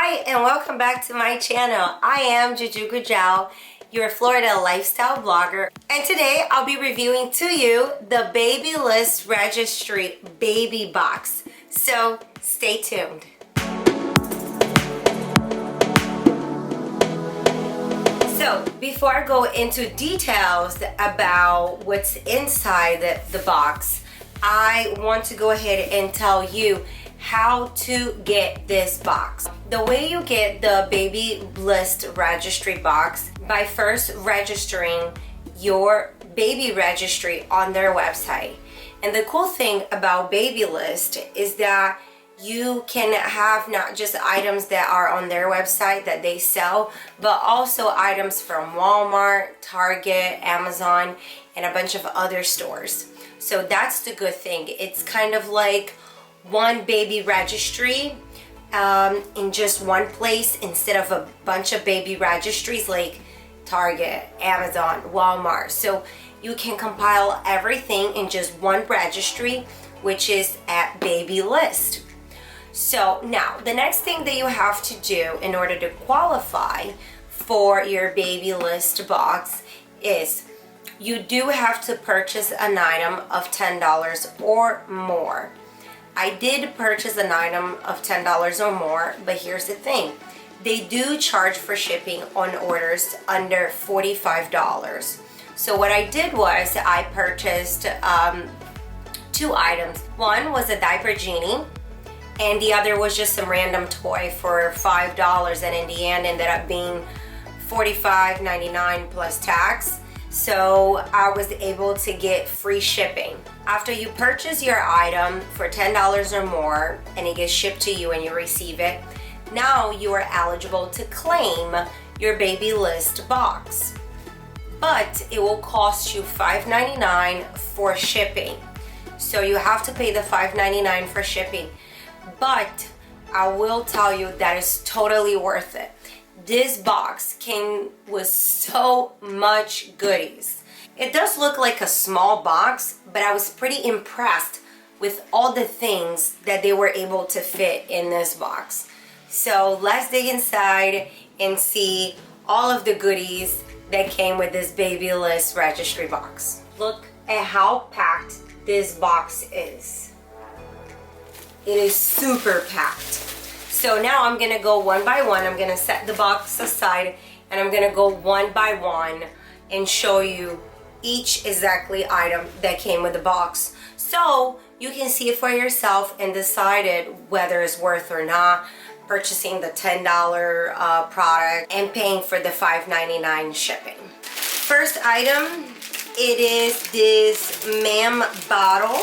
Hi and welcome back to my channel. I am Juju Gujao, your Florida lifestyle blogger, and today I'll be reviewing to you the Babylist Registry Baby Box. So stay tuned. So before I go into details about what's inside the box, I want to go ahead and tell you how to get this box. The way you get the Babylist registry box by first registering your baby registry on their website. And the cool thing about Babylist is that you can have not just items that are on their website that they sell, but also items from Walmart, Target, Amazon, and a bunch of other stores. So that's the good thing. It's kind of like one baby registry in just one place instead of a bunch of baby registries like Target, Amazon, Walmart. So you can compile everything in just one registry, which is at Babylist. So now the next thing that you have to do in order to qualify for your Babylist box is you do have to purchase an item of $10 or more. I did purchase an item of $10 or more, but here's the thing. They do charge for shipping on orders under $45. So what I did was I purchased two items. One was a diaper genie, and the other was just some random toy for $5, and in the end ended up being $45.99 plus tax. So I was able to get free shipping. After you purchase your item for $10 or more and it gets shipped to you and you receive it, now you are eligible to claim your Babylist box. But it will cost you $5.99 for shipping. So you have to pay the $5.99 for shipping. But I will tell you that it's totally worth it. This box came with so much goodies. It does look like a small box, but I was pretty impressed with all the things that they were able to fit in this box. So let's dig inside and see all of the goodies that came with this Babylist registry box. Look at how packed this box is. It is super packed. So now I'm gonna go one by one. I'm gonna set the box aside and I'm gonna go one by one and show you each exactly item that came with the box, so you can see it for yourself and decide whether it's worth or not purchasing the $10 product and paying for the $5.99 shipping. First item, it is this ma'am bottle.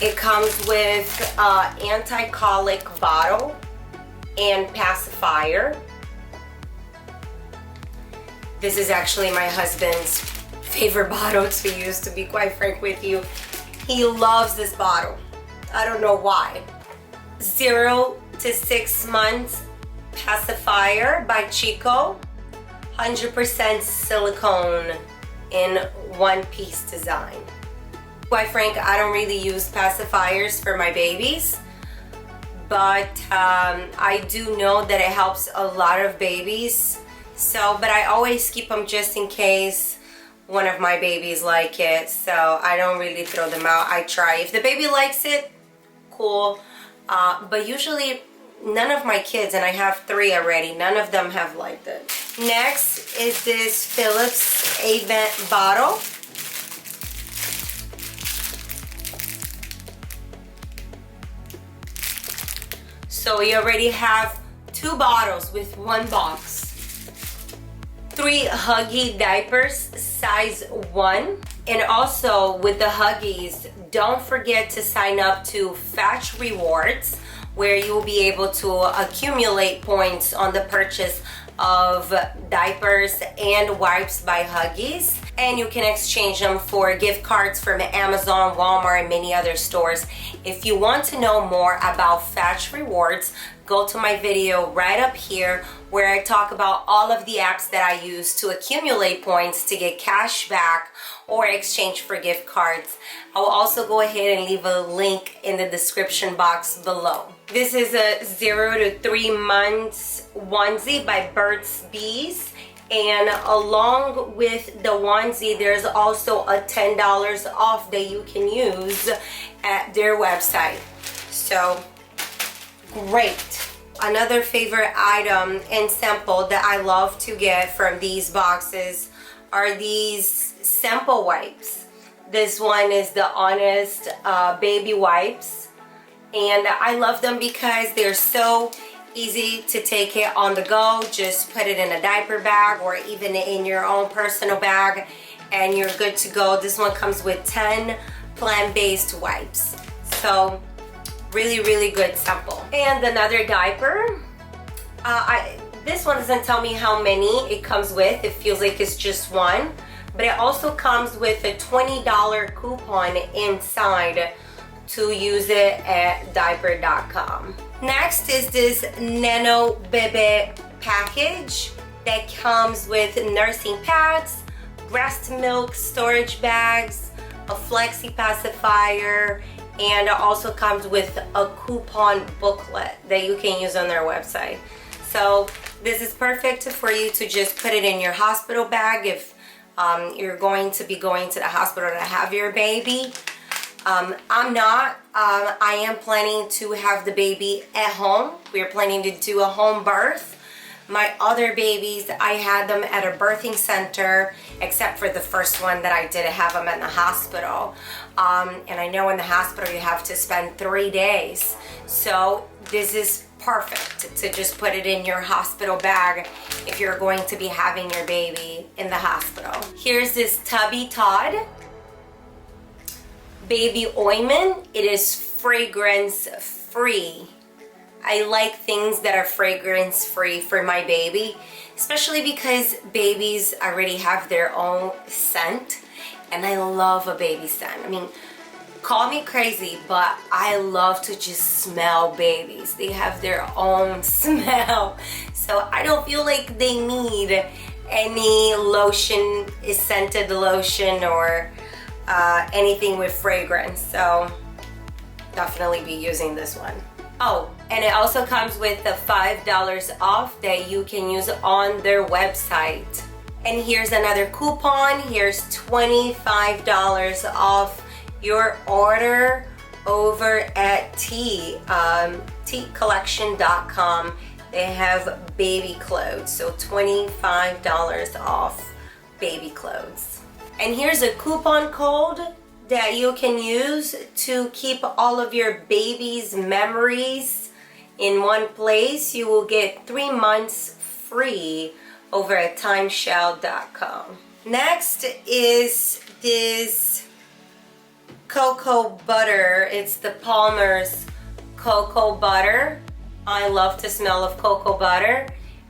It comes with an anti-colic bottle and pacifier. This is actually my husband's favorite bottle to use, to be quite frank with you. He loves this bottle. I don't know why. 0 to 6 months pacifier by Chico. 100% silicone in one-piece design. Quite frank, I don't really use pacifiers for my babies, but I do know that it helps a lot of babies. So, but I always keep them just in case one of my babies like it. So I don't really throw them out. I try. If the baby likes it, cool. But usually none of my kids, and I have 3 already, none of them have liked it. Next is this Philips Avent bottle. So we already have 2 bottles with 1 box. 3 Huggy diapers, size 1. And also with the Huggies, don't forget to sign up to Fetch Rewards, where you will be able to accumulate points on the purchase of diapers and wipes by Huggies. And you can exchange them for gift cards from Amazon, Walmart, and many other stores. If you want to know more about Fetch Rewards, go to my video right up here where I talk about all of the apps that I use to accumulate points to get cash back or exchange for gift cards. I will also go ahead and leave a link in the description box below. This is a 0 to 3 months onesie by Burt's Bees. And along with the onesie, there's also a $10 off that you can use at their website. So great. Another favorite item and sample that I love to get from these boxes are these sample wipes. This one is the Honest baby wipes, and I love them because they're so easy to take it on the go. Just put it in a diaper bag or even in your own personal bag and you're good to go. This one comes with 10 plant-based wipes. So really good sample. And another diaper. This one doesn't tell me how many it comes with. It feels like it's just one. But it also comes with a $20 coupon inside to use it at diaper.com. Next is this Nano Bebe package that comes with nursing pads, breast milk storage bags, a flexi pacifier, and it also comes with a coupon booklet that you can use on their website. So this is perfect for you to just put it in your hospital bag if you're going to be going to the hospital to have your baby. I'm not. I am planning to have the baby at home. We're planning to do a home birth. My other babies, I had them at a birthing center, except for the first one that I did have them in the hospital. And I know in the hospital you have to spend 3 days. So this is perfect to just put it in your hospital bag if you're going to be having your baby in the hospital. Here's this Tubby Todd baby ointment. It is fragrance free. I like things that are fragrance free for my baby, especially because babies already have their own scent, and I love a baby scent. I mean, call me crazy, but I love to just smell babies. They have their own smell, so I don't feel like they need any lotion, scented lotion, or anything with fragrance. So definitely be using this one. Oh, and it also comes with the $5 off that you can use on their website. And here's another coupon. Here's $25 off your order over at teacollection.com. They have baby clothes, so $25 off baby clothes. And here's a coupon code that you can use to keep all of your baby's memories in one place. You will get 3 months free over at timeshell.com. Next is this cocoa butter. It's the Palmer's cocoa butter. I love the smell of cocoa butter,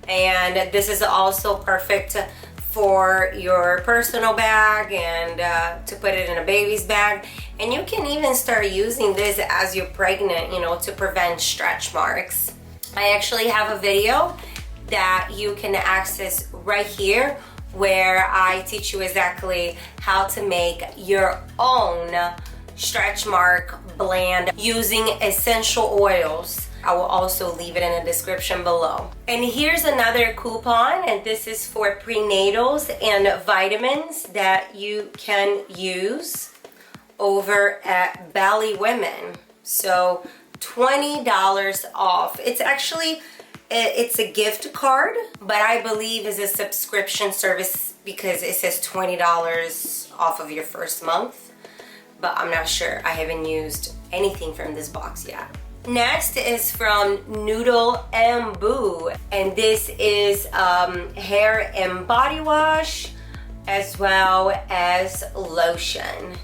and this is also perfect for your personal bag and to put it in a baby's bag. And you can even start using this as you're pregnant, you know, to prevent stretch marks. I actually have a video that you can access right here where I teach you exactly how to make your own stretch mark blend using essential oils. I will also leave it in the description below. And here's another coupon, and this is for prenatals and vitamins that you can use over at Bally Women. So $20 off. It's actually, it's a gift card, but I believe is a subscription service because it says $20 off of your first month, but I'm not sure. I haven't used anything from this box yet. Next is from Noodle and Boo, and this is hair and body wash as well as lotion.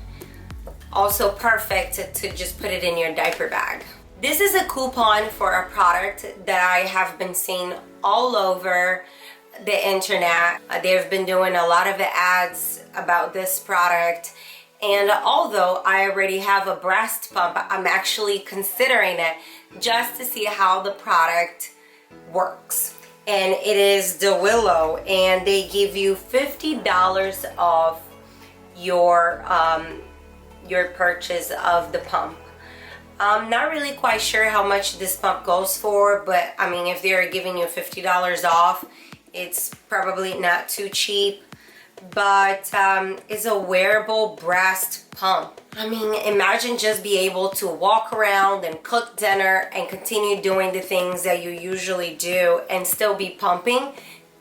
Also perfect to just put it in your diaper bag. This is a coupon for a product that I have been seeing all over the internet. They've been doing a lot of ads about this product. And although I already have a breast pump, I'm actually considering it just to see how the product works. And it is the Willow, and they give you $50 off your purchase of the pump. I'm not really quite sure how much this pump goes for, but I mean, if they're giving you $50 off, it's probably not too cheap. But it's a wearable breast pump. I mean, imagine just be able to walk around and cook dinner and continue doing the things that you usually do and still be pumping.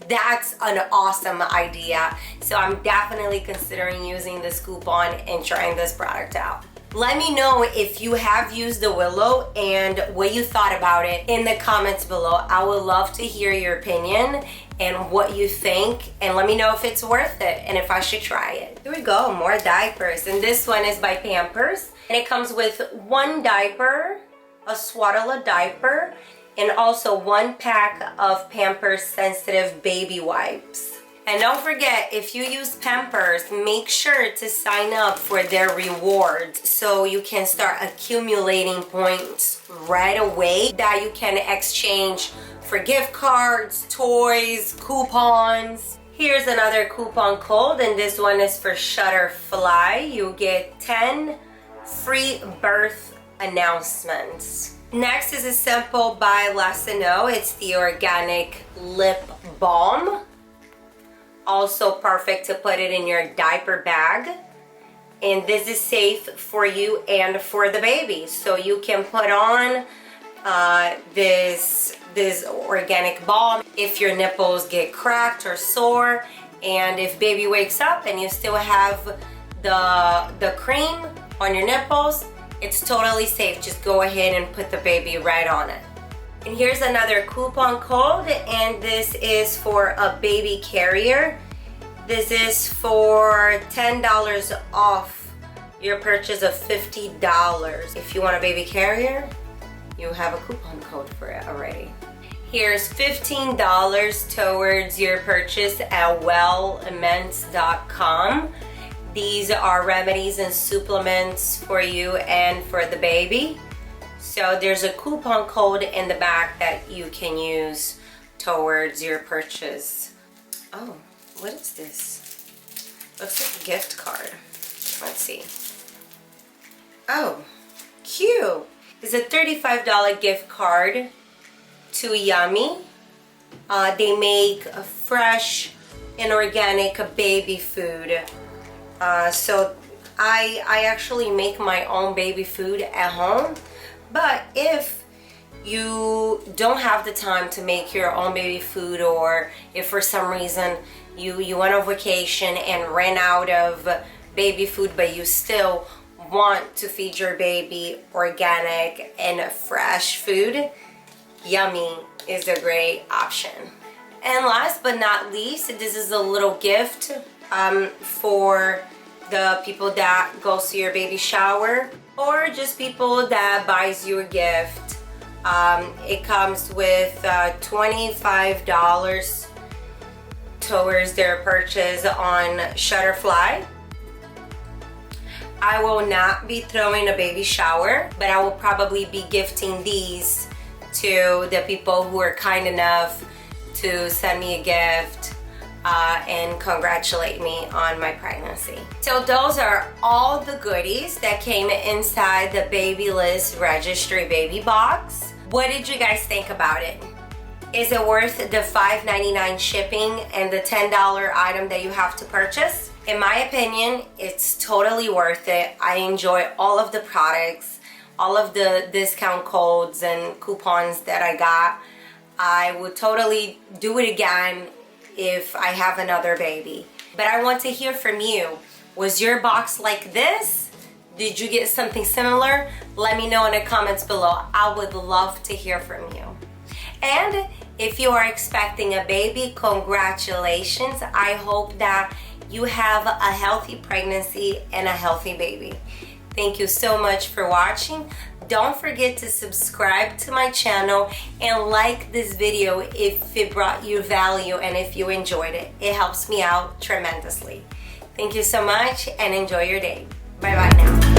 That's an awesome idea. So I'm definitely considering using this coupon and trying this product out. Let me know if you have used the Willow and what you thought about it in the comments below. I would love to hear your opinion and what you think, and let me know if it's worth it and if I should try it. Here we go, more diapers, and this one is by Pampers, and it comes with 1 diaper, a swaddle diaper, and also 1 pack of Pampers sensitive baby wipes. And don't forget, if you use Pampers, make sure to sign up for their rewards so you can start accumulating points right away that you can exchange for gift cards, toys, coupons. Here's another coupon code, and this one is for Shutterfly. You get 10 free birth announcements. Next is a sample by Lassano. It's the organic lip balm. Also perfect to put it in your diaper bag. And this is safe for you and for the baby. So you can put on this organic balm if your nipples get cracked or sore, and if baby wakes up and you still have the cream on your nipples, it's totally safe. Just go ahead and put the baby right on it. And here's another coupon code, and this is for a baby carrier. This is for $10 off your purchase of $50. If you want a baby carrier, you have a coupon code for it already. Here's $15 towards your purchase at wellimmense.com. These are remedies and supplements for you and for the baby. So there's a coupon code in the back that you can use towards your purchase. Oh, what is this? Looks like a gift card. Let's see. Oh, cute. It's a $35 gift card to Yummy. They make a fresh and organic baby food. So I actually make my own baby food at home. But if you don't have the time to make your own baby food, or if for some reason you went on vacation and ran out of baby food, but you still want to feed your baby organic and fresh food, Yummy is a great option. And last but not least, this is a little gift for the people that goes to your baby shower, or just people that buys you a gift. It comes with $25 towards their purchase on Shutterfly. I will not be throwing a baby shower, but I will probably be gifting these to the people who are kind enough to send me a gift and congratulate me on my pregnancy. So those are all the goodies that came inside the Babylist Registry baby box. What did you guys think about it? Is it worth the $5.99 shipping and the $10 item that you have to purchase? In my opinion, it's totally worth it. I enjoy all of the products, all of the discount codes and coupons that I got. I would totally do it again if I have another baby. But I want to hear from you. Was your box like this? Did you get something similar? Let me know in the comments below. I would love to hear from you. And if you are expecting a baby, congratulations. I hope that you have a healthy pregnancy and a healthy baby. Thank you so much for watching. Don't forget to subscribe to my channel and like this video if it brought you value and if you enjoyed it. It helps me out tremendously. Thank you so much and enjoy your day. Bye bye now.